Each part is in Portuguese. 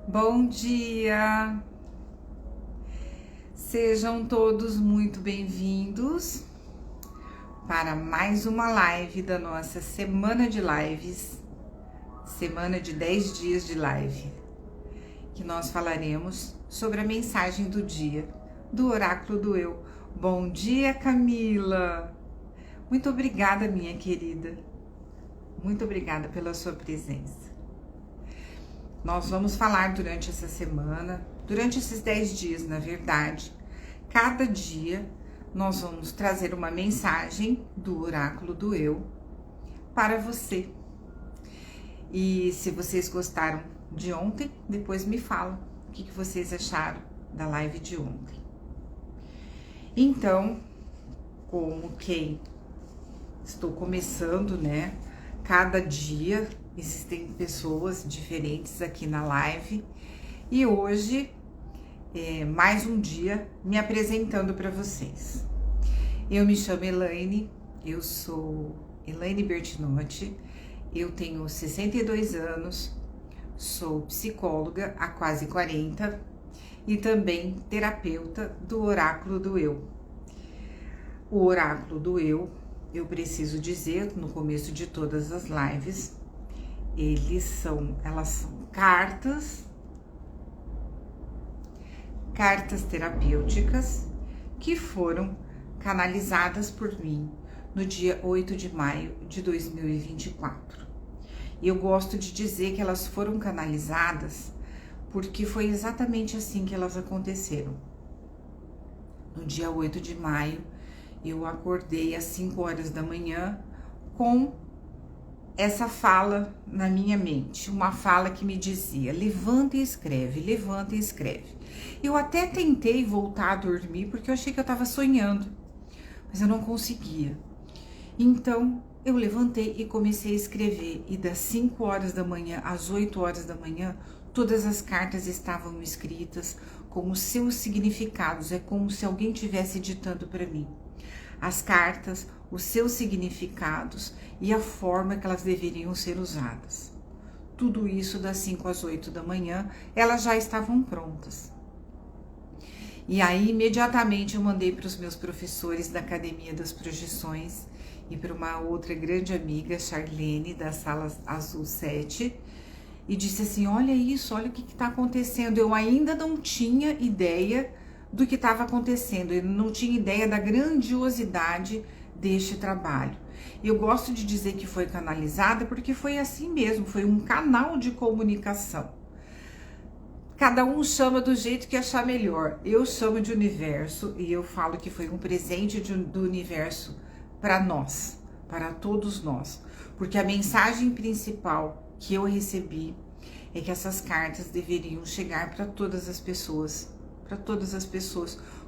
Bom dia! Sejam todos muito bem-vindos para mais uma live da nossa semana de lives, semana de 10 dias de live, que nós falaremos sobre a mensagem do dia do Oráculo do Eu. Bom dia, Camila! Muito obrigada, minha querida. Muito obrigada pela sua presença. Nós vamos falar durante essa semana, durante esses 10 dias, na verdade, cada dia nós vamos trazer uma mensagem do Oráculo do Eu para você. E se vocês gostaram de ontem, depois me falam o que vocês acharam da live de ontem. Então, como quem estou começando, né? Cada dia existem pessoas diferentes aqui na live e hoje é mais um dia me apresentando para vocês. Eu me chamo Elaine, eu sou Elaine Bertinotti, eu tenho 62 anos, sou psicóloga há quase 40 e também terapeuta do Oráculo do Eu. O Oráculo do Eu preciso dizer no começo de todas as lives, elas são cartas terapêuticas que foram canalizadas por mim no dia 8 de maio de 2024. E eu gosto de dizer que elas foram canalizadas porque foi exatamente assim que elas aconteceram. No dia 8 de maio, eu acordei às 5 horas da manhã com essa fala na minha mente, uma fala que me dizia: levanta e escreve, levanta e escreve. Eu até tentei voltar a dormir porque eu achei que eu estava sonhando, mas eu não conseguia. Então eu levantei e comecei a escrever, e das 5 horas da manhã às 8 horas da manhã, todas as cartas estavam escritas com os seus significados, é como se alguém estivesse ditando para mim. As cartas, os seus significados e a forma que elas deveriam ser usadas. Tudo isso das 5 às 8 da manhã, elas já estavam prontas. E aí, imediatamente, eu mandei para os meus professores da Academia das Projeções e para uma outra grande amiga, Charlene, da Sala Azul 7, e disse assim: olha isso, olha o que está acontecendo. Eu ainda não tinha ideia do que estava acontecendo, eu não tinha ideia da grandiosidade deste trabalho. E eu gosto de dizer que foi canalizada porque foi assim mesmo, foi um canal de comunicação. Cada um chama do jeito que achar melhor. Eu chamo de universo e eu falo que foi um presente do universo para nós, para todos nós. Porque a mensagem principal que eu recebi é que essas cartas deveriam chegar para todas as pessoas,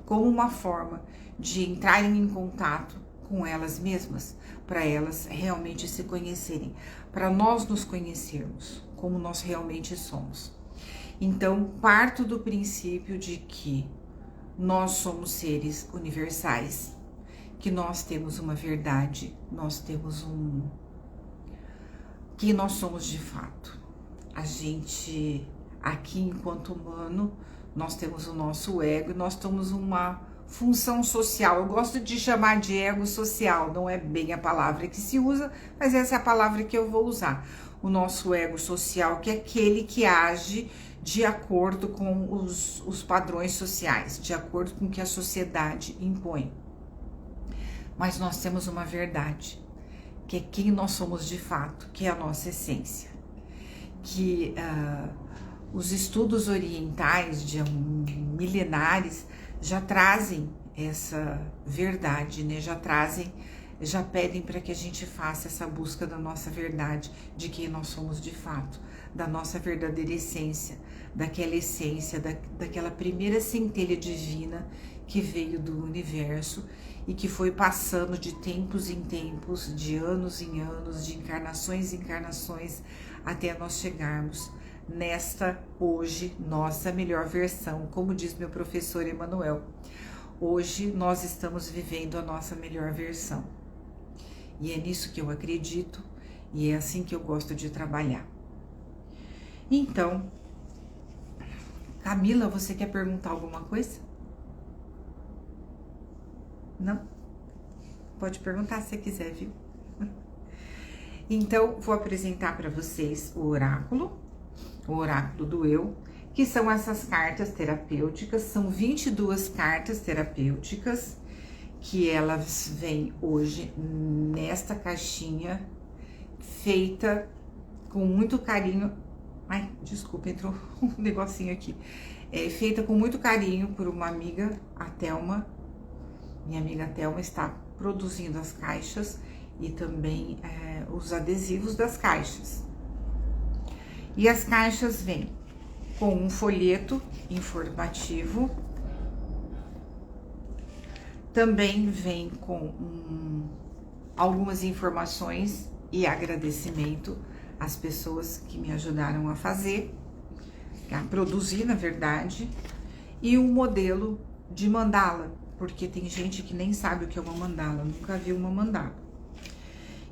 como uma forma de entrarem em contato com elas mesmas, para elas realmente se conhecerem, para nós nos conhecermos como nós realmente somos. Então, parto do princípio de que nós somos seres universais, que nós temos uma verdade, que nós somos de fato. A gente, aqui enquanto humano, nós temos o nosso ego e nós temos uma função social. Eu gosto de chamar de ego social, não é bem a palavra que se usa, mas essa é a palavra que eu vou usar. O nosso ego social, que é aquele que age de acordo com os padrões sociais, de acordo com o que a sociedade impõe. Mas nós temos uma verdade, que é quem nós somos de fato, que é a nossa essência. Que os estudos orientais, milenares, já trazem essa verdade, né? Já pedem para que a gente faça essa busca da nossa verdade, de quem nós somos de fato, da nossa verdadeira essência, daquela primeira centelha divina que veio do universo e que foi passando de tempos em tempos, de anos em anos, de encarnações em encarnações, até nós chegarmos nesta, hoje, nossa melhor versão, como diz meu professor Emanuel. Hoje nós estamos vivendo a nossa melhor versão. E é nisso que eu acredito e é assim que eu gosto de trabalhar. Então, Camila, você quer perguntar alguma coisa? Não? Pode perguntar se você quiser, viu? Então, vou apresentar para vocês o oráculo do eu, que são essas cartas terapêuticas. São 22 cartas terapêuticas que elas vêm hoje nesta caixinha feita com muito carinho. Ai, desculpa, entrou um negocinho aqui. Feita com muito carinho por uma amiga, a Thelma. Minha amiga Thelma está produzindo as caixas e também os adesivos das caixas. E as caixas vêm com um folheto informativo, também vem com algumas informações e agradecimento às pessoas que me ajudaram a fazer, a produzir, na verdade, e um modelo de mandala, porque tem gente que nem sabe o que é uma mandala, nunca viu uma mandala.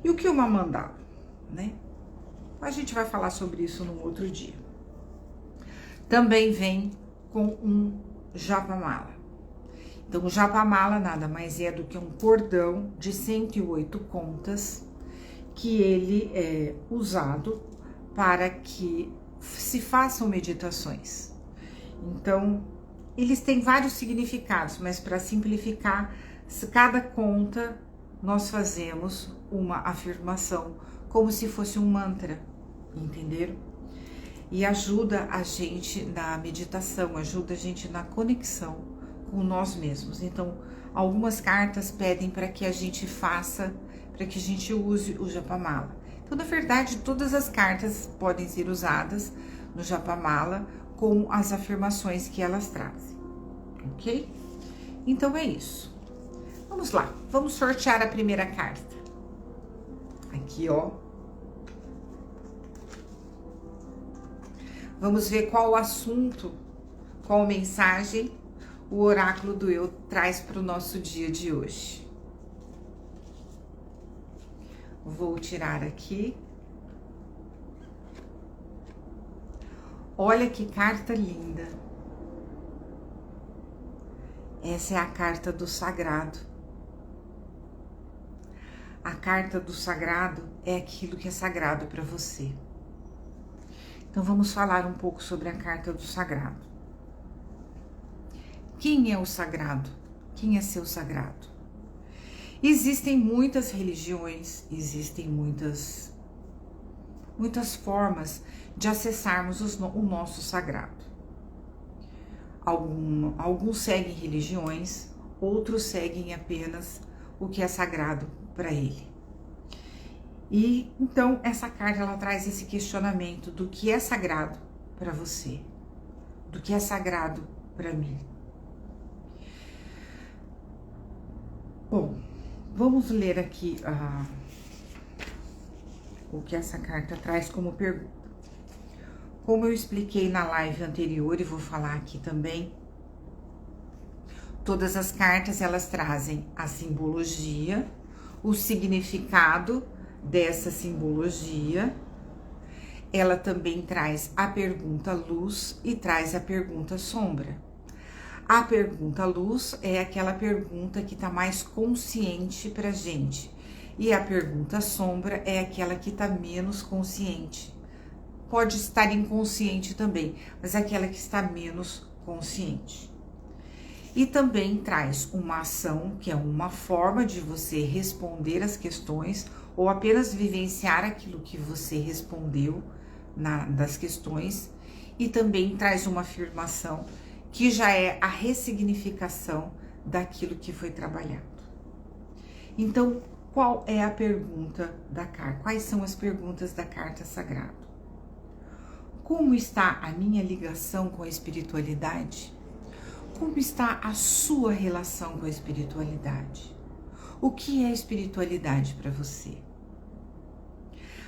E o que é uma mandala, né? A gente vai falar sobre isso num outro dia. Também vem com um japamala. Então, o japamala nada mais é do que um cordão de 108 contas que ele é usado para que se façam meditações. Então, eles têm vários significados, mas para simplificar, cada conta nós fazemos uma afirmação como se fosse um mantra, entenderam? E ajuda a gente na meditação, ajuda a gente na conexão com nós mesmos. Então, algumas cartas pedem para que a gente faça, para que a gente use o japamala. Então, na verdade, todas as cartas podem ser usadas no japamala com as afirmações que elas trazem, ok? Então, é isso. Vamos lá, vamos sortear a primeira carta. Aqui, ó. Vamos ver qual o assunto, qual mensagem o oráculo do eu traz para o nosso dia de hoje. Vou tirar aqui. Olha que carta linda. Essa é a carta do sagrado. A carta do sagrado é aquilo que é sagrado para você. Então vamos falar um pouco sobre a carta do sagrado. Quem é o sagrado? Quem é seu sagrado? Existem muitas religiões, existem muitas formas de acessarmos o nosso sagrado. Alguns seguem religiões, outros seguem apenas o que é sagrado para ele. E então essa carta ela traz esse questionamento do que é sagrado para você, do que é sagrado para mim. Bom, vamos ler aqui o que essa carta traz como pergunta. Como eu expliquei na live anterior e vou falar aqui também, todas as cartas elas trazem a simbologia, o significado dessa simbologia. Ela também traz a pergunta luz e traz a pergunta sombra. A pergunta luz é aquela pergunta que está mais consciente pra gente. E a pergunta sombra é aquela que está menos consciente. Pode estar inconsciente também, mas é aquela que está menos consciente. E também traz uma ação, que é uma forma de você responder as questões ou apenas vivenciar aquilo que você respondeu das questões. E também traz uma afirmação que já é a ressignificação daquilo que foi trabalhado. Então, qual é a pergunta da carta? Quais são as perguntas da carta sagrada? Como está a minha ligação com a espiritualidade? Como está a sua relação com a espiritualidade? O que é espiritualidade para você?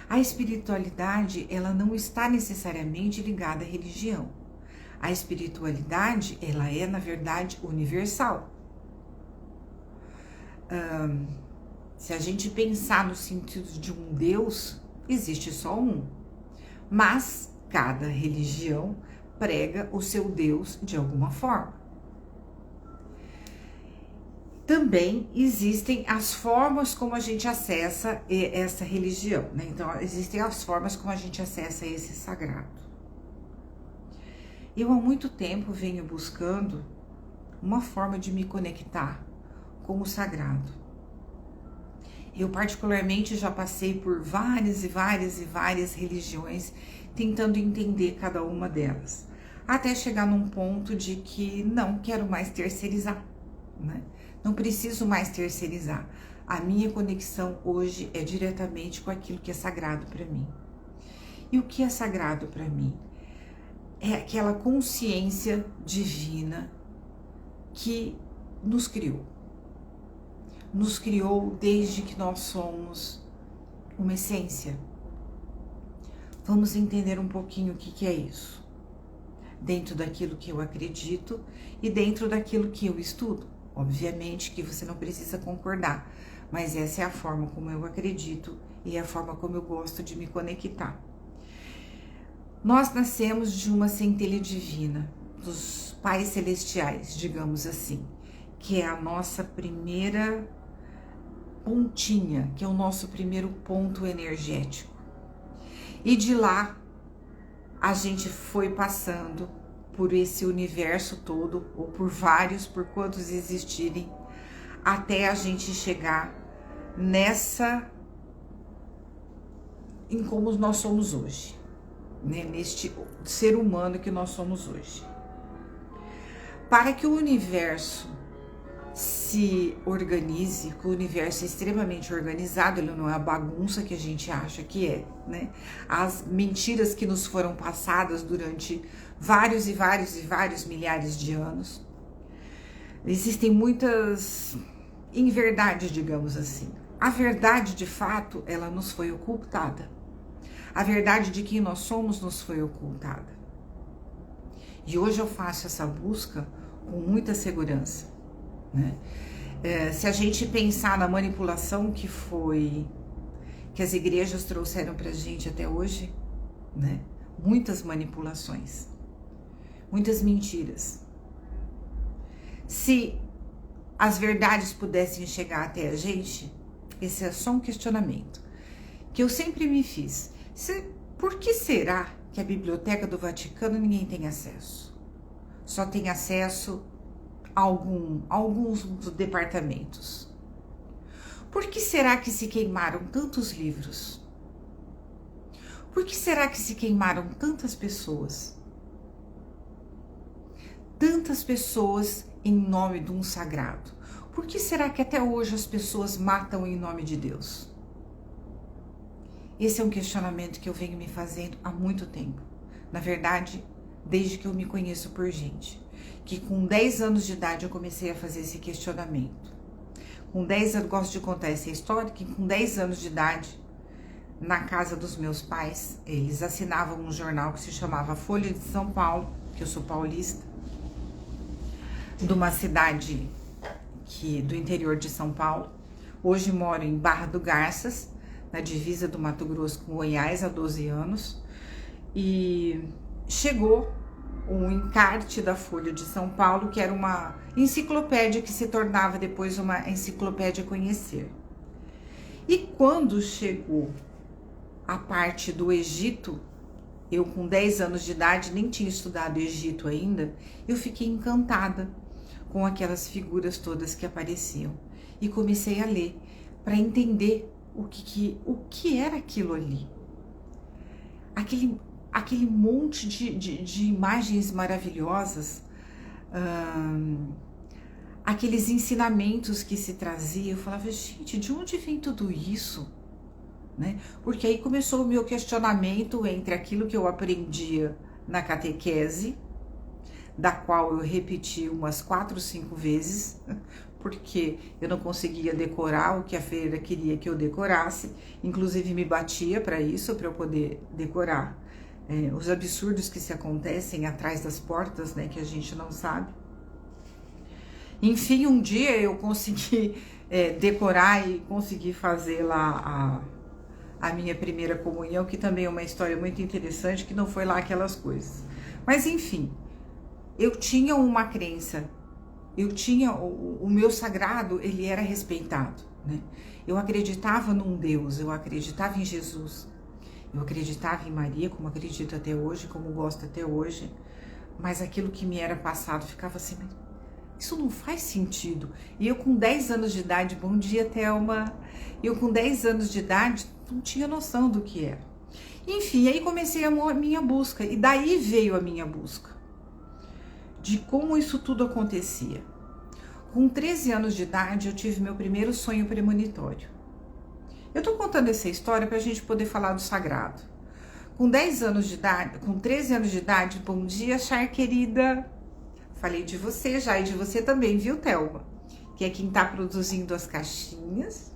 A espiritualidade, ela não está necessariamente ligada à religião. A espiritualidade, ela é, na verdade, universal. Se a gente pensar no sentido de um Deus, existe só um. Mas cada religião prega o seu Deus de alguma forma. Também existem as formas como a gente acessa essa religião, né? Então, existem as formas como a gente acessa esse sagrado. Eu há muito tempo venho buscando uma forma de me conectar com o sagrado. Eu particularmente já passei por várias religiões, tentando entender cada uma delas, até chegar num ponto de que não quero mais terceirizar, né? Não preciso mais terceirizar. A minha conexão hoje é diretamente com aquilo que é sagrado para mim. E o que é sagrado para mim? É aquela consciência divina que nos criou. Nos criou desde que nós somos uma essência. Vamos entender um pouquinho o que é isso, dentro daquilo que eu acredito e dentro daquilo que eu estudo. Obviamente que você não precisa concordar, mas essa é a forma como eu acredito e é a forma como eu gosto de me conectar. Nós nascemos de uma centelha divina, dos pais celestiais, digamos assim, que é a nossa primeira pontinha, que é o nosso primeiro ponto energético. E de lá a gente foi passando por esse universo todo, ou por vários, por quantos existirem, até a gente chegar em como nós somos hoje, né? Neste ser humano que nós somos hoje. Para que o universo se organize, que o universo é extremamente organizado, ele não é a bagunça que a gente acha que é, né? As mentiras que nos foram passadas durante vários milhares de anos. Existem muitas inverdades, digamos assim. A verdade, de fato, ela nos foi ocultada. A verdade de quem nós somos nos foi ocultada. E hoje eu faço essa busca com muita segurança, né? Se a gente pensar na manipulação que as igrejas trouxeram pra gente até hoje, né? Muitas manipulações, muitas mentiras. Se as verdades pudessem chegar até a gente, esse é só um questionamento que eu sempre me fiz. Por que será que a Biblioteca do Vaticano ninguém tem acesso? Só tem acesso a alguns departamentos. Por que será que se queimaram tantos livros? Por que será que se queimaram tantas pessoas? Tantas pessoas em nome de um sagrado. Por que será que até hoje as pessoas matam em nome de Deus? Esse é um questionamento que eu venho me fazendo há muito tempo. Na verdade, desde que eu me conheço por gente. Que com 10 anos de idade eu comecei a fazer esse questionamento. Com 10 anos, gosto de contar essa história, que com 10 anos de idade, na casa dos meus pais, eles assinavam um jornal que se chamava Folha de São Paulo, que eu sou paulista, de uma cidade do interior de São Paulo. Hoje moro em Barra do Garças, na divisa do Mato Grosso com Goiás, há 12 anos. E chegou um encarte da Folha de São Paulo, que era uma enciclopédia que se tornava depois uma enciclopédia Conhecer. E quando chegou a parte do Egito, eu com 10 anos de idade, nem tinha estudado Egito ainda, eu fiquei encantada com aquelas figuras todas que apareciam. E comecei a ler, para entender o que era aquilo ali. Aquele monte de imagens maravilhosas, aqueles ensinamentos que se trazia. Eu falava, gente, de onde vem tudo isso? Né? Porque aí começou o meu questionamento entre aquilo que eu aprendia na catequese, da qual eu repeti umas 4 ou 5 vezes, porque eu não conseguia decorar o que a freira queria que eu decorasse, inclusive me batia para isso, para eu poder decorar os absurdos que se acontecem atrás das portas, né, que a gente não sabe. Enfim, um dia eu consegui decorar e consegui fazer lá a minha primeira comunhão, que também é uma história muito interessante, que não foi lá aquelas coisas. Mas enfim, eu tinha uma crença, eu tinha o meu sagrado, ele era respeitado, né? Eu acreditava num Deus, eu acreditava em Jesus, eu acreditava em Maria, como acredito até hoje, como gosto até hoje, mas aquilo que me era passado ficava assim, isso não faz sentido. E eu com 10 anos de idade, bom dia, Thelma, eu com 10 anos de idade não tinha noção do que era. Enfim, aí comecei a minha busca, e daí veio a minha busca, de como isso tudo acontecia. Com 13 anos de idade, eu tive meu primeiro sonho premonitório. Eu tô contando essa história pra gente poder falar do sagrado. Com 10 anos de idade, com 13 anos de idade, bom dia, Char querida. Falei de você já e de você também, viu, Thelma? Que é quem tá produzindo as caixinhas.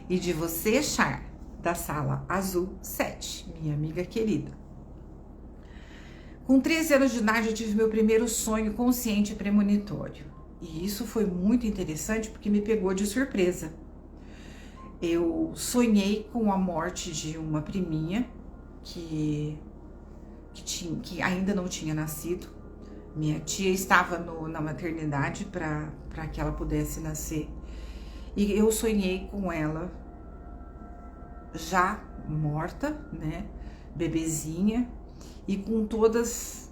E de você, Char, da sala azul 7, minha amiga querida. Com 13 anos de idade, eu tive meu primeiro sonho consciente premonitório. E isso foi muito interessante porque me pegou de surpresa. Eu sonhei com a morte de uma priminha que ainda não tinha nascido. Minha tia estava na maternidade para que ela pudesse nascer. E eu sonhei com ela já morta, né? Bebezinha. E com todas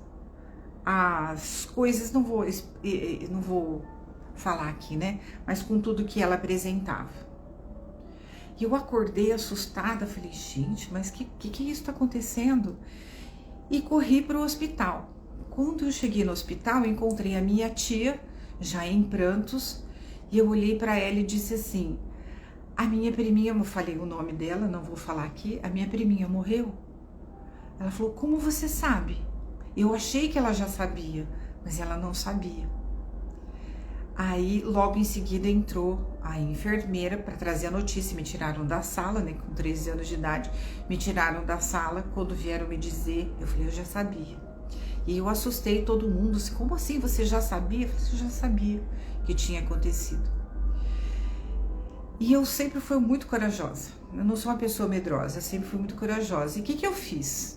as coisas, não vou falar aqui, né? Mas com tudo que ela apresentava. E eu acordei assustada, falei, gente, mas que isso tá acontecendo? E corri para o hospital. Quando eu cheguei no hospital, encontrei a minha tia, já em prantos, e eu olhei para ela e disse assim, a minha priminha, eu falei o nome dela, não vou falar aqui, a minha priminha morreu. Ela falou, como você sabe? Eu achei que ela já sabia, mas ela não sabia. Aí, logo em seguida, entrou a enfermeira para trazer a notícia. Me tiraram da sala, né? Com 13 anos de idade, me tiraram da sala. Quando vieram me dizer, eu falei, eu já sabia. E eu assustei todo mundo. Como assim, você já sabia? Eu falei, eu já sabia que tinha acontecido. E eu sempre fui muito corajosa. Eu não sou uma pessoa medrosa, eu sempre fui muito corajosa. E o que eu fiz?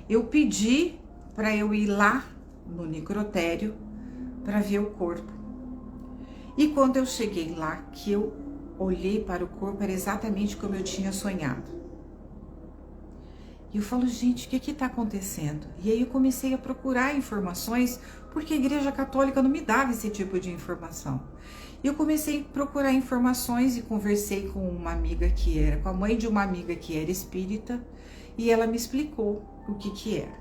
Eu pedi para eu ir lá no necrotério para ver o corpo. E quando eu cheguei lá, que eu olhei para o corpo, era exatamente como eu tinha sonhado. E eu falo, gente, o que está acontecendo? E aí eu comecei a procurar informações, porque a Igreja Católica não me dava esse tipo de informação. E eu comecei a procurar informações e conversei com uma amiga com a mãe de uma amiga que era espírita, e ela me explicou o que era.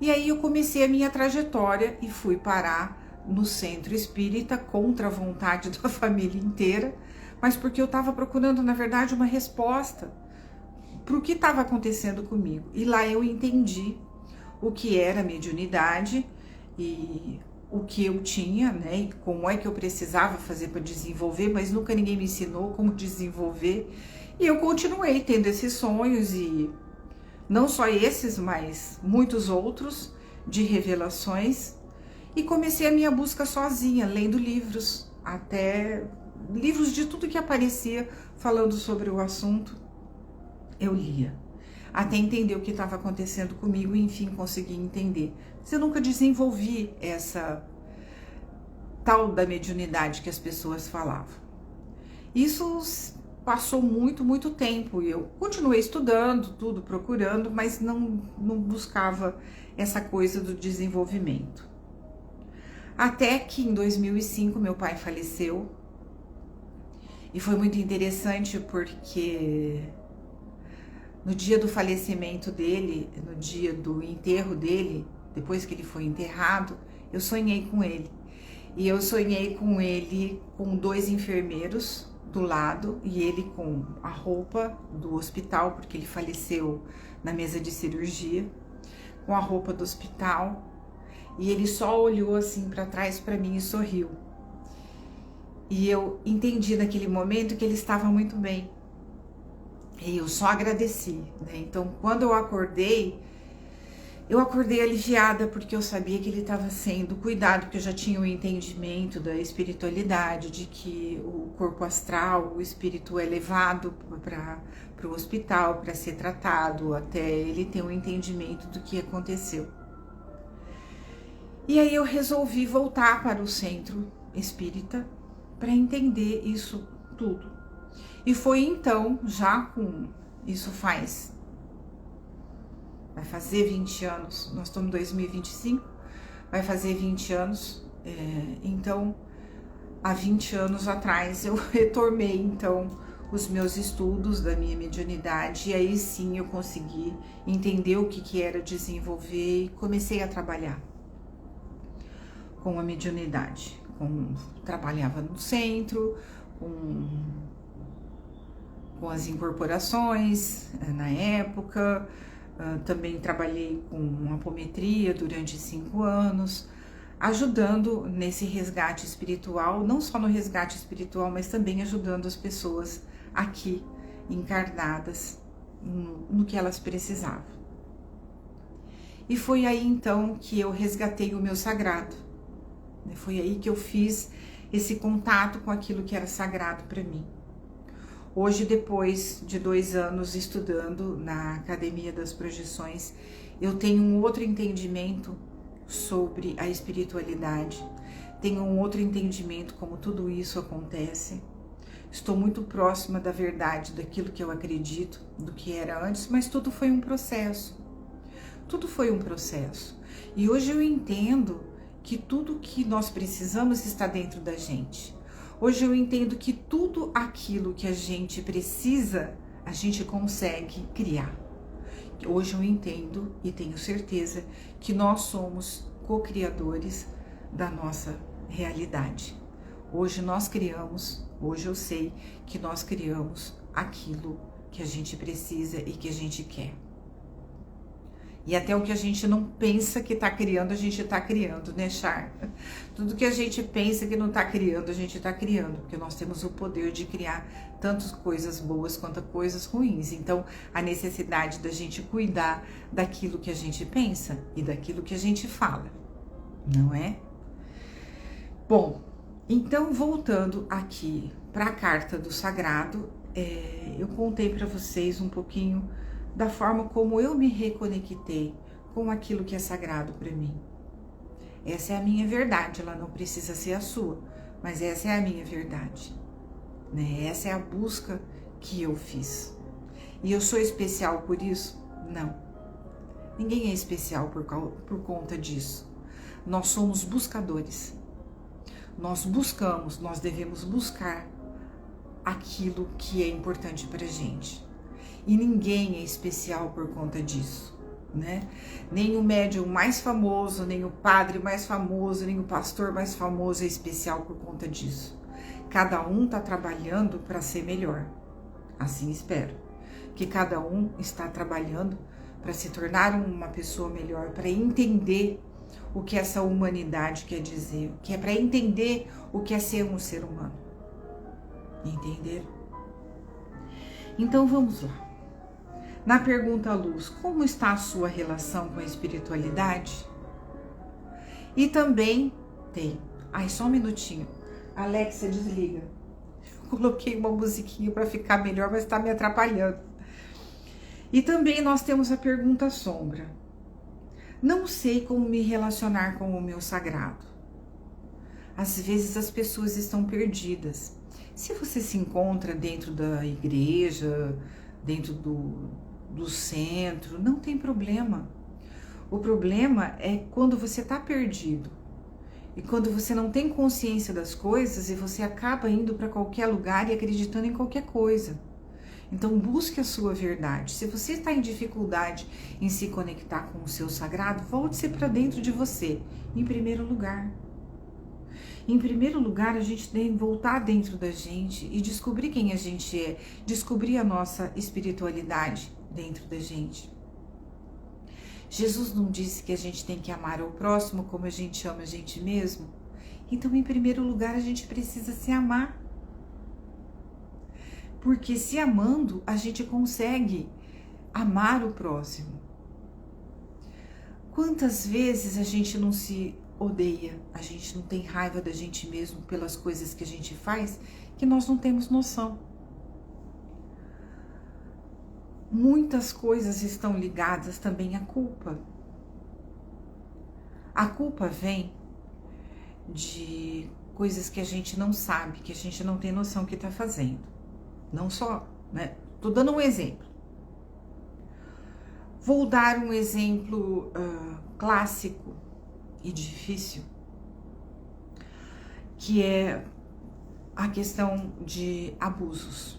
E aí eu comecei a minha trajetória e fui parar no centro espírita, contra a vontade da família inteira, mas porque eu estava procurando, na verdade, uma resposta para o que estava acontecendo comigo. E lá eu entendi o que era mediunidade e o que eu tinha, né, e como é que eu precisava fazer para desenvolver, mas nunca ninguém me ensinou como desenvolver. E eu continuei tendo esses sonhos, e não só esses, mas muitos outros de revelações. E comecei a minha busca sozinha, lendo livros, até livros de tudo que aparecia falando sobre o assunto, eu lia. Até entender o que estava acontecendo comigo e, enfim, consegui entender. Mas eu nunca desenvolvi essa tal da mediunidade que as pessoas falavam. Isso passou muito tempo e eu continuei estudando, tudo, procurando, mas não buscava essa coisa do desenvolvimento. Até que em 2005 meu pai faleceu, e foi muito interessante porque no dia do falecimento dele, no dia do enterro dele, depois que ele foi enterrado, eu sonhei com ele. E eu sonhei com ele com 2 enfermeiros do lado e ele com a roupa do hospital, porque ele faleceu na mesa de cirurgia, com a roupa do hospital. E ele só olhou assim para trás para mim e sorriu. E eu entendi naquele momento que ele estava muito bem. E eu só agradeci, né? Então, quando eu acordei aliviada, porque eu sabia que ele estava sendo cuidado, porque eu já tinha o entendimento da espiritualidade, de que o corpo astral, o espírito é levado para o hospital para ser tratado, até ele ter um entendimento do que aconteceu. E aí eu resolvi voltar para o centro espírita para entender isso tudo. E foi então, isso vai fazer 20 anos, nós estamos em 2025, vai fazer 20 anos, então há 20 anos atrás eu retomei então os meus estudos da minha mediunidade, e aí sim eu consegui entender o que era desenvolver e comecei a trabalhar com a mediunidade. Trabalhava no centro, com as incorporações na época, também trabalhei com apometria durante 5 anos, ajudando nesse resgate espiritual, não só no resgate espiritual, mas também ajudando as pessoas aqui encarnadas no que elas precisavam. E foi aí então que eu resgatei o meu sagrado. Foi aí que eu fiz esse contato com aquilo que era sagrado para mim. Hoje, depois de 2 anos estudando na Academia das Projeções, eu tenho um outro entendimento sobre a espiritualidade, tenho um outro entendimento como tudo isso acontece. Estou muito próxima da verdade, daquilo que eu acredito, do que era antes, mas tudo foi um processo. Tudo foi um processo. E hoje eu entendo que tudo que nós precisamos está dentro da gente. Hoje eu entendo que tudo aquilo que a gente precisa, a gente consegue criar. Hoje eu entendo e tenho certeza que nós somos co-criadores da nossa realidade. Hoje nós criamos, hoje eu sei que nós criamos aquilo que a gente precisa e que a gente quer. E até o que a gente não pensa que está criando, a gente está criando, né, Char? Tudo que a gente pensa que não está criando, a gente está criando, porque nós temos o poder de criar tantas coisas boas quanto coisas ruins. Então, a necessidade da gente cuidar daquilo que a gente pensa e daquilo que a gente fala, não é? Bom, então voltando aqui para a carta do sagrado, eu contei para vocês um pouquinho da forma como eu me reconectei com aquilo que é sagrado para mim. Essa é a minha verdade, ela não precisa ser a sua, mas essa é a minha verdade, né? Essa é a busca que eu fiz. E eu sou especial por isso? Não. Ninguém é especial por conta disso. Nós somos buscadores. Nós buscamos, nós devemos buscar aquilo que é importante pra gente. E ninguém é especial por conta disso, né? Nem o médium mais famoso, nem o padre mais famoso, nem o pastor mais famoso é especial por conta disso. Cada um está trabalhando para ser melhor. Assim espero. Que cada um está trabalhando para se tornar uma pessoa melhor, para entender o que essa humanidade quer dizer, que é para entender o que é ser um ser humano. Entenderam? Então vamos lá. Na pergunta Luz, como está a sua relação com a espiritualidade? E também tem... Ai, só um minutinho. Alexa, desliga. Coloquei uma musiquinha para ficar melhor, mas está me atrapalhando. E também nós temos a pergunta Sombra. Não sei como me relacionar com o meu sagrado. Às vezes as pessoas estão perdidas. Se você se encontra dentro da igreja, dentro do centro, não tem problema. O problema é quando você está perdido e quando você não tem consciência das coisas e você acaba indo para qualquer lugar e acreditando em qualquer coisa. Então busque a sua verdade. Se você está em dificuldade em se conectar com o seu sagrado, volte-se para dentro de você, em primeiro lugar. Em primeiro lugar, a gente tem que voltar dentro da gente e descobrir quem a gente é, descobrir a nossa espiritualidade dentro da gente. Jesus não disse que a gente tem que amar o próximo como a gente ama a gente mesmo? Então, em primeiro lugar, a gente precisa se amar. Porque se amando, a gente consegue amar o próximo. Quantas vezes a gente não se odeia, a gente não tem raiva da gente mesmo pelas coisas que a gente faz, que nós não temos noção. Muitas coisas estão ligadas também à culpa. A culpa vem de coisas que a gente não sabe, que a gente não tem noção que tá fazendo. Não só, né? Tô dando um exemplo. Vou dar um exemplo clássico e difícil, que é a questão de abusos.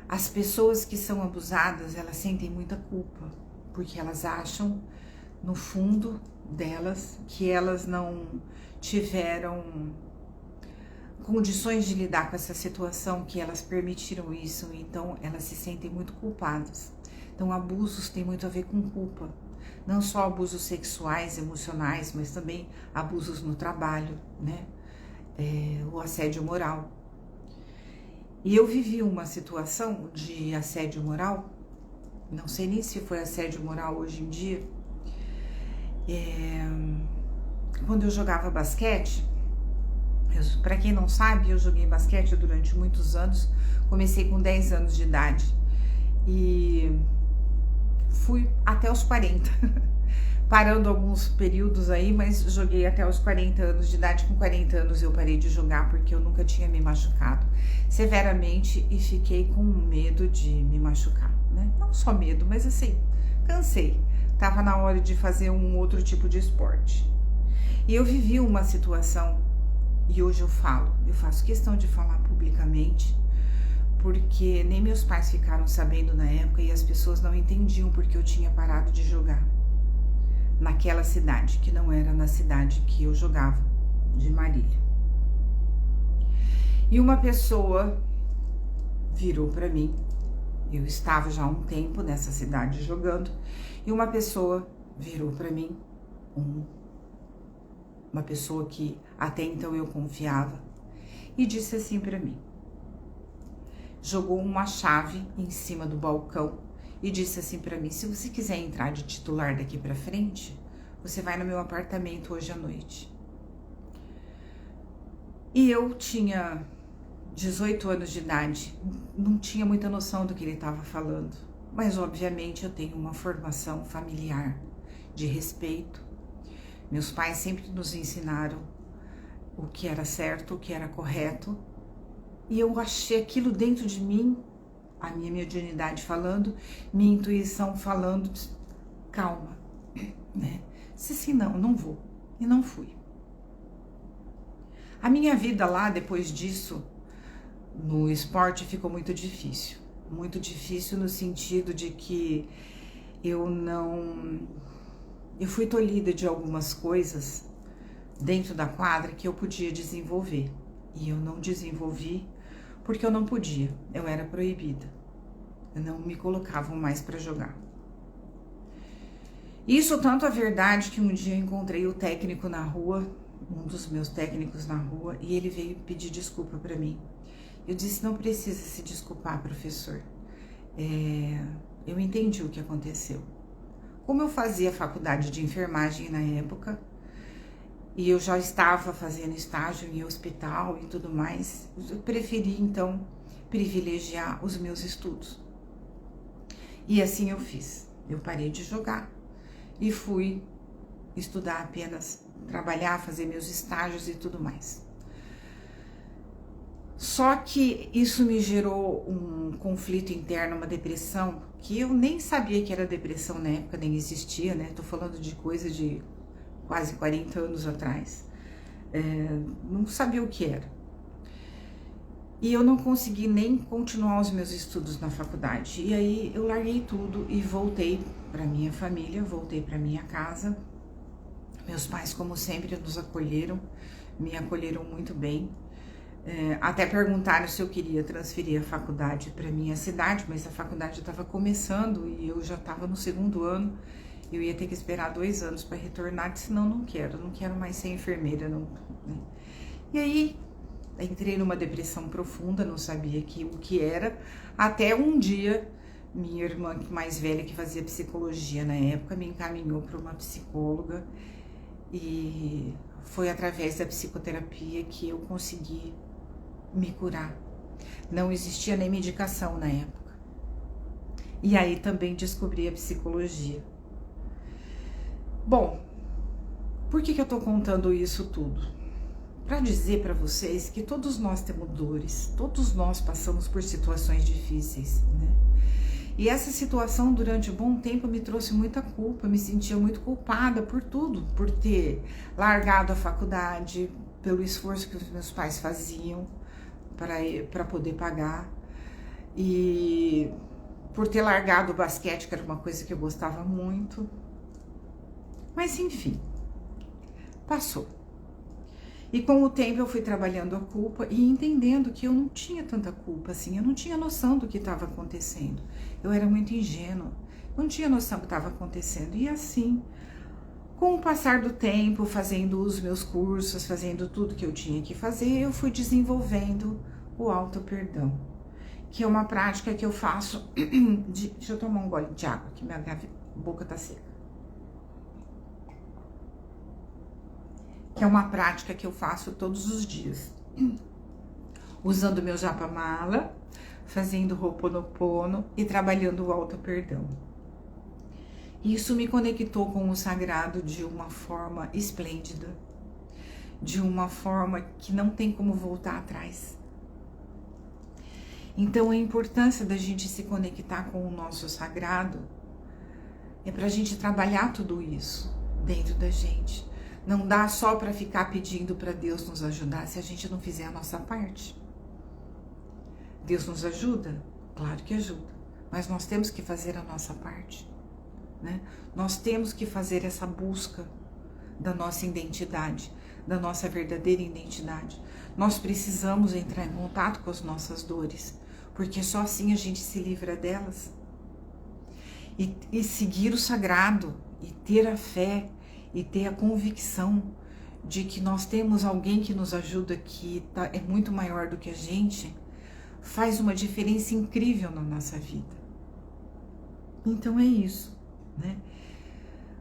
As pessoas que são abusadas, elas sentem muita culpa, porque elas acham, no fundo delas, que elas não tiveram condições de lidar com essa situação, que elas permitiram isso, então elas se sentem muito culpadas. Então, abusos tem muito a ver com culpa. Não só abusos sexuais, emocionais, mas também abusos no trabalho, né? O assédio moral. E eu vivi uma situação de assédio moral, não sei nem se foi assédio moral hoje em dia. Quando eu jogava basquete, para quem não sabe, eu joguei basquete durante muitos anos, comecei com 10 anos de idade e fui até os 40, parando alguns períodos aí, mas joguei até os 40 anos de idade. Com 40 anos eu parei de jogar porque eu nunca tinha me machucado severamente e fiquei com medo de me machucar, né? Não só medo, mas assim, cansei. Tava na hora de fazer um outro tipo de esporte. E eu vivi uma situação, e hoje eu faço questão de falar publicamente, porque nem meus pais ficaram sabendo na época e as pessoas não entendiam porque eu tinha parado de jogar naquela cidade, que não era na cidade que eu jogava, de Marília. E uma pessoa virou para mim, eu estava já há um tempo nessa cidade jogando, e uma pessoa virou para mim, uma pessoa que até então eu confiava, e disse assim para mim, jogou uma chave em cima do balcão e disse assim para mim, se você quiser entrar de titular daqui para frente, você vai no meu apartamento hoje à noite. E eu tinha 18 anos de idade, não tinha muita noção do que ele estava falando, mas obviamente eu tenho uma formação familiar de respeito. Meus pais sempre nos ensinaram o que era certo, o que era correto, e eu achei aquilo dentro de mim, a minha mediunidade falando, minha intuição falando, calma, né? Se sim, não vou. E não fui. A minha vida lá, depois disso, no esporte, ficou muito difícil. Muito difícil no sentido de que eu fui tolhida de algumas coisas dentro da quadra que eu podia desenvolver. E eu não desenvolvi porque eu não podia, eu era proibida. Não me colocavam mais para jogar. Isso tanto é verdade que um dia eu encontrei o técnico na rua, um dos meus técnicos na rua, e ele veio pedir desculpa para mim. Eu disse, não precisa se desculpar, professor. Eu entendi o que aconteceu. Como eu fazia faculdade de enfermagem na época, e eu já estava fazendo estágio em hospital e tudo mais, eu preferi então privilegiar os meus estudos. E assim eu fiz. Eu parei de jogar e fui estudar apenas, trabalhar, fazer meus estágios e tudo mais. Só que isso me gerou um conflito interno, uma depressão, que eu nem sabia que era depressão na época, nem existia, né? Tô falando de coisa de quase 40 anos atrás. Não sabia o que era. E eu não consegui nem continuar os meus estudos na faculdade. E aí eu larguei tudo e voltei para minha família, voltei para minha casa. Meus pais, como sempre, nos acolheram, me acolheram muito bem. Até perguntaram se eu queria transferir a faculdade para minha cidade, mas a faculdade estava começando e eu já estava no segundo ano. Eu ia ter que esperar 2 anos para retornar, disse, não quero mais ser enfermeira. Não, né? E aí, entrei numa depressão profunda, não sabia o que era, até um dia, minha irmã mais velha, que fazia psicologia na época, me encaminhou para uma psicóloga, e foi através da psicoterapia que eu consegui me curar. Não existia nem medicação na época. E aí também descobri a psicologia. Bom, Por que eu tô contando isso tudo? Para dizer para vocês que todos nós temos dores, todos nós passamos por situações difíceis, né? E essa situação durante um bom tempo me trouxe muita culpa, me sentia muito culpada por tudo, por ter largado a faculdade, pelo esforço que os meus pais faziam para poder pagar, e por ter largado o basquete, que era uma coisa que eu gostava muito. Mas enfim, passou. E com o tempo eu fui trabalhando a culpa e entendendo que eu não tinha tanta culpa assim, eu não tinha noção do que estava acontecendo. Eu era muito ingênua, não tinha noção do que estava acontecendo. E assim, com o passar do tempo, fazendo os meus cursos, fazendo tudo que eu tinha que fazer, eu fui desenvolvendo o auto-perdão, que é uma prática que eu faço deixa eu tomar um gole de água, que minha boca tá seca. Que é uma prática que eu faço todos os dias, usando meu japamala, fazendo Ho'oponopono e trabalhando o auto-perdão. Isso me conectou com o sagrado de uma forma esplêndida, de uma forma que não tem como voltar atrás. Então a importância da gente se conectar com o nosso sagrado é para a gente trabalhar tudo isso dentro da gente. Não dá só para ficar pedindo para Deus nos ajudar se a gente não fizer a nossa parte. Deus nos ajuda? Claro que ajuda, mas nós temos que fazer a nossa parte, né? Nós temos que fazer essa busca da nossa identidade, da nossa verdadeira identidade. Nós precisamos entrar em contato com as nossas dores, porque só assim a gente se livra delas. E seguir o sagrado, e ter a fé, e ter a convicção de que nós temos alguém que nos ajuda, que é muito maior do que a gente, faz uma diferença incrível na nossa vida. Então é isso, né?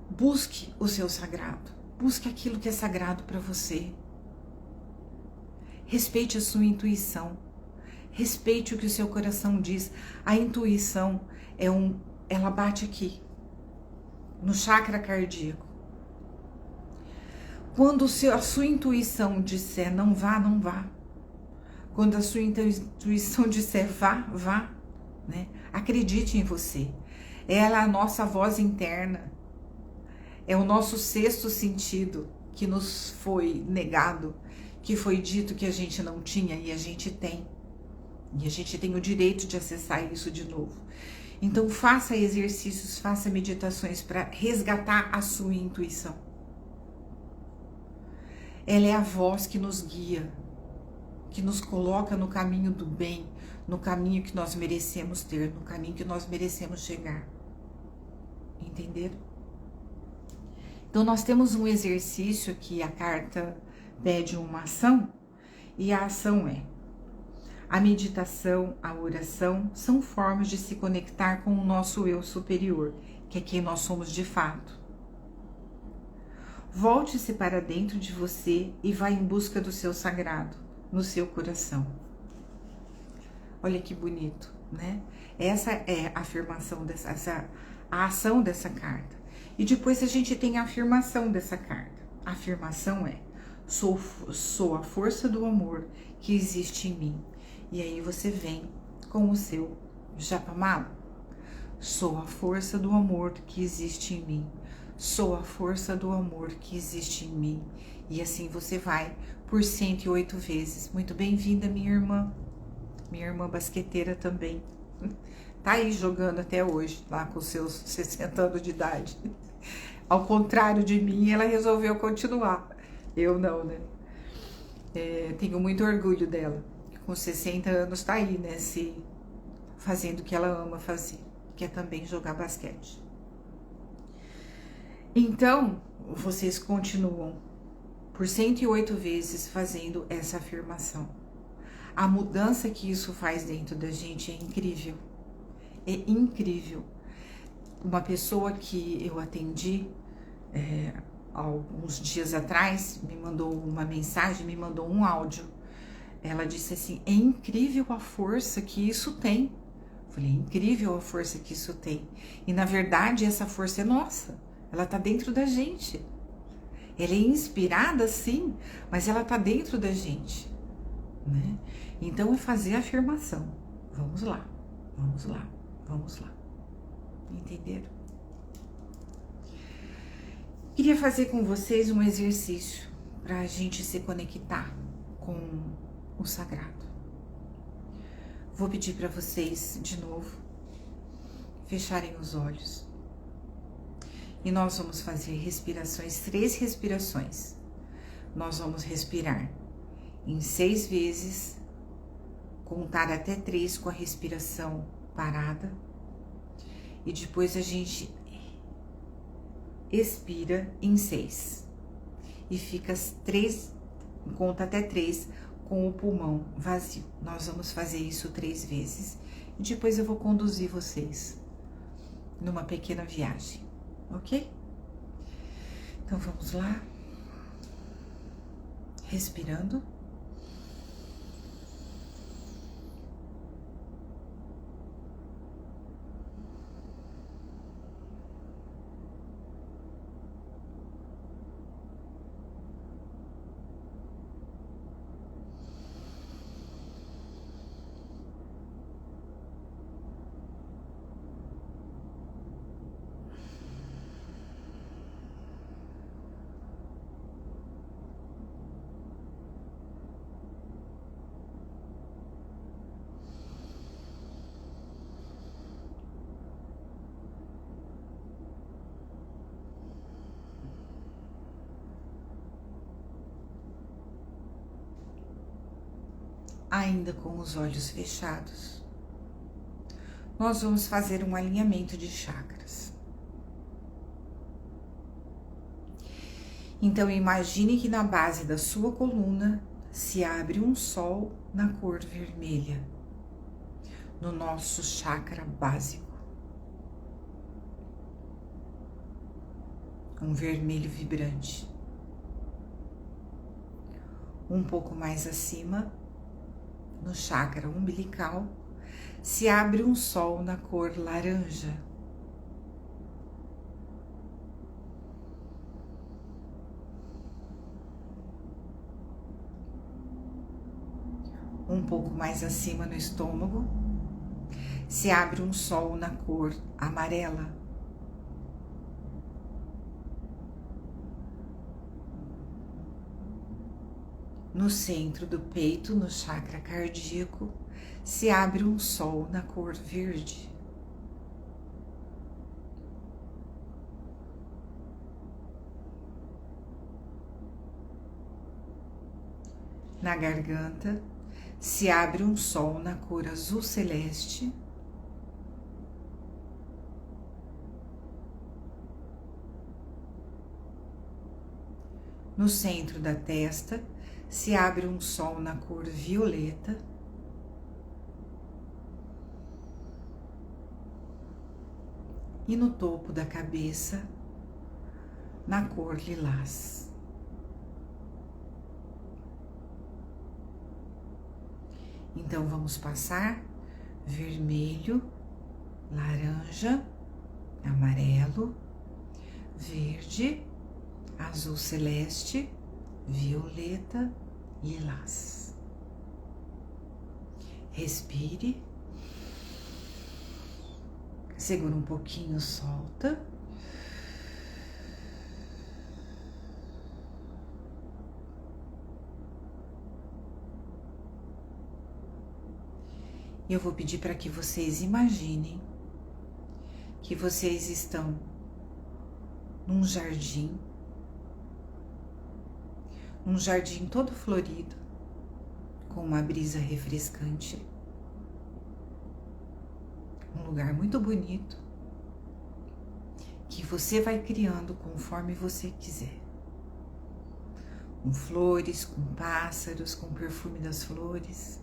Busque o seu sagrado, busque aquilo que é sagrado para você. Respeite a sua intuição, respeite o que o seu coração diz. A intuição ela bate aqui, no chakra cardíaco. Quando a sua intuição disser não vá, não vá. Quando a sua intuição disser vá, vá, né? Acredite em você. Ela é a nossa voz interna. É o nosso sexto sentido que nos foi negado, que foi dito que a gente não tinha e a gente tem. E a gente tem o direito de acessar isso de novo. Então faça exercícios, faça meditações para resgatar a sua intuição. Ela é a voz que nos guia, que nos coloca no caminho do bem, no caminho que nós merecemos ter, no caminho que nós merecemos chegar. Entenderam? Então nós temos um exercício que a carta pede uma ação, e a ação é: a meditação, a oração são formas de se conectar com o nosso eu superior, que é quem nós somos de fato. Volte-se para dentro de você e vá em busca do seu sagrado, no seu coração. Olha que bonito, né? Essa é a afirmação a ação dessa carta. E depois a gente tem a afirmação dessa carta. A afirmação é: sou a força do amor que existe em mim. E aí você vem com o seu japamala. Sou a força do amor que existe em mim. Sou a força do amor que existe em mim. E assim você vai por 108 vezes. Muito bem-vinda, minha irmã basqueteira também. Tá aí jogando até hoje, lá com seus 60 anos de idade. Ao contrário de mim, ela resolveu continuar. Eu não, né? Tenho muito orgulho dela. Com 60 anos tá aí, né? Fazendo o que ela ama fazer, que é também jogar basquete. Então, vocês continuam por 108 vezes fazendo essa afirmação. A mudança que isso faz dentro da gente é incrível. É incrível. Uma pessoa que eu atendi alguns dias atrás me mandou uma mensagem, me mandou um áudio. Ela disse assim: é incrível a força que isso tem. Eu falei: é incrível a força que isso tem. E na verdade essa força é nossa. Ela tá dentro da gente. Ela é inspirada, sim, mas ela tá dentro da gente, né? Então é fazer a afirmação. Vamos lá, vamos lá, vamos lá. Entenderam? Queria fazer com vocês um exercício para a gente se conectar com o sagrado. Vou pedir para vocês de novo fecharem os olhos e nós vamos fazer respirações, 3 respirações. Nós vamos respirar em 6 vezes, contar até 3 com a respiração parada e depois a gente expira em 6 e fica 3, conta até 3 com o pulmão vazio. Nós vamos fazer isso 3 vezes e depois eu vou conduzir vocês numa pequena viagem, ok? Então vamos lá, respirando. Ainda com os olhos fechados, nós vamos fazer um alinhamento de chakras. Então imagine que na base da sua coluna se abre um sol na cor vermelha, no nosso chakra básico. Um vermelho vibrante. Um pouco mais acima, no chakra umbilical, se abre um sol na cor laranja. Um pouco mais acima no estômago, se abre um sol na cor amarela. No centro do peito, no chakra cardíaco, se abre um sol na cor verde. Na garganta, se abre um sol na cor azul celeste. No centro da testa, se abre um sol na cor violeta. E no topo da cabeça, na cor lilás. Então vamos passar vermelho, laranja, amarelo, verde, azul celeste, violeta, lilás. Respire. Segura um pouquinho, solta. E eu vou pedir para que vocês imaginem que vocês estão num jardim todo florido, com uma brisa refrescante, um lugar muito bonito, que você vai criando conforme você quiser, com flores, com pássaros, com perfume das flores.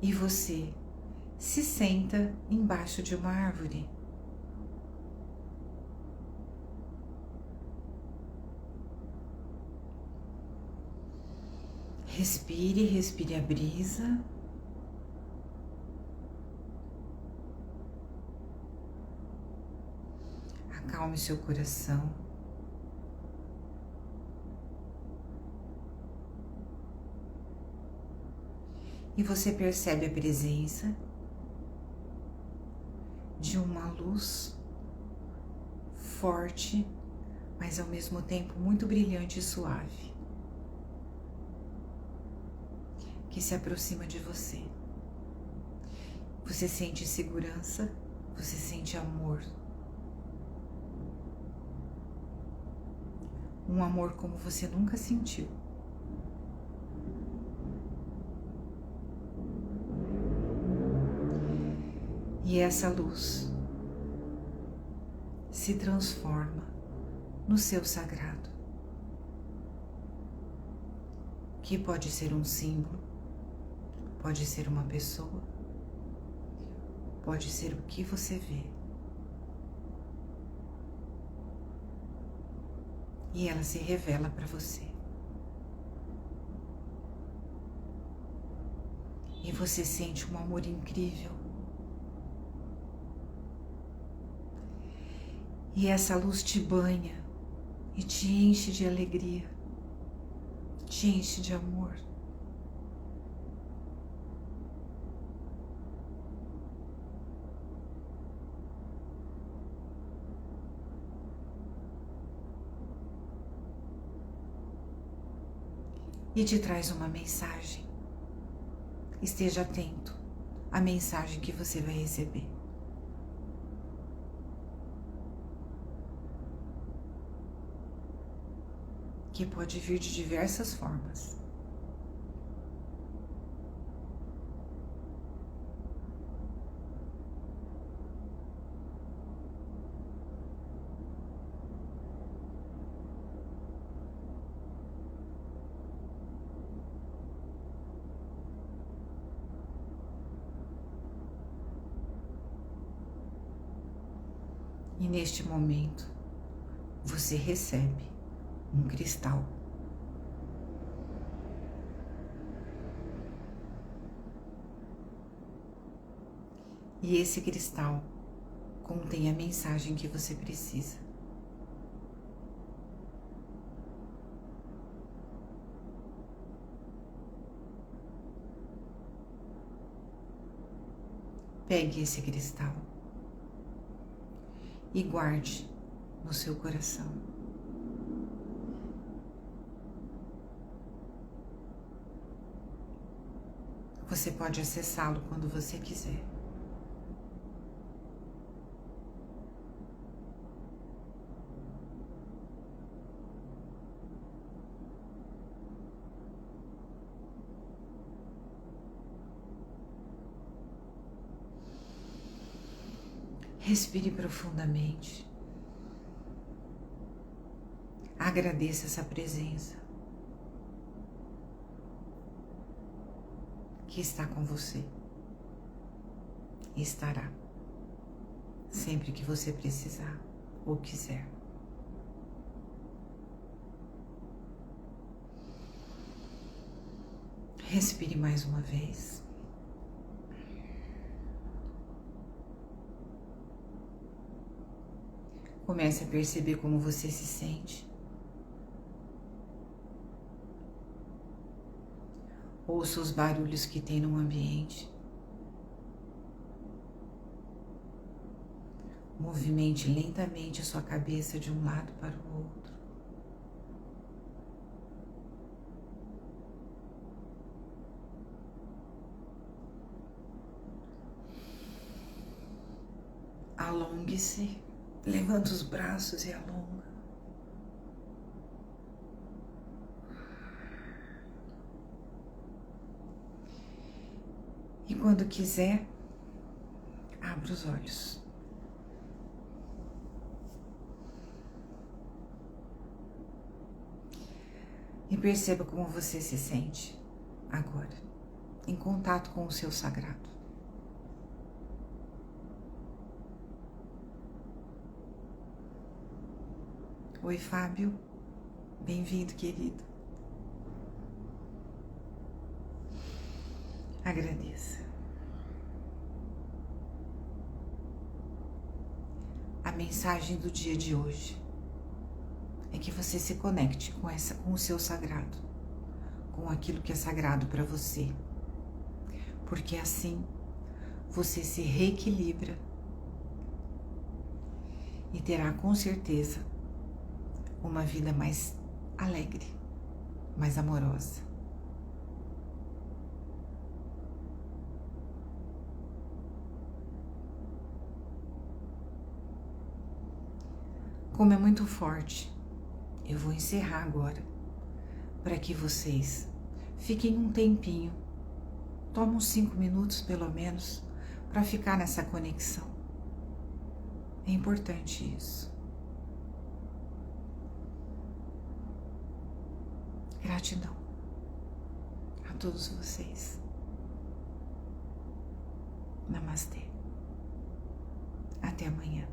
E você se senta embaixo de uma árvore. Respire, respire a brisa. Acalme seu coração. E você percebe a presença de uma luz forte, mas ao mesmo tempo muito brilhante e suave, que se aproxima de você. Você sente segurança, você sente amor. Um amor como você nunca sentiu. E essa luz se transforma no seu sagrado, que pode ser um símbolo, pode ser uma pessoa, pode ser o que você vê. E ela se revela para você. E você sente um amor incrível. E essa luz te banha e te enche de alegria, te enche de amor. E te traz uma mensagem. Esteja atento à mensagem que você vai receber. Que pode vir de diversas formas. E neste momento, você recebe um cristal. E esse cristal contém a mensagem que você precisa. Pegue esse cristal e guarde no seu coração. Você pode acessá-lo quando você quiser. Respire profundamente. Agradeça essa presença que está com você e estará sempre que você precisar ou quiser. Respire mais uma vez. Comece a perceber como você se sente. Ouça os barulhos que tem no ambiente. Movimente lentamente a sua cabeça de um lado para o outro. Alongue-se, levanta os braços e alonga. E quando quiser, abra os olhos. E perceba como você se sente agora, em contato com o seu sagrado. Oi, Fábio. Bem-vindo, querido. Agradeça. A mensagem do dia de hoje é que você se conecte com o seu sagrado, com aquilo que é sagrado para você, porque assim você se reequilibra e terá com certeza uma vida mais alegre, mais amorosa. Como é muito forte, eu vou encerrar agora, para que vocês fiquem um tempinho, tomem uns 5 minutos pelo menos, para ficar nessa conexão. É importante isso. Gratidão a todos vocês. Namastê. Até amanhã.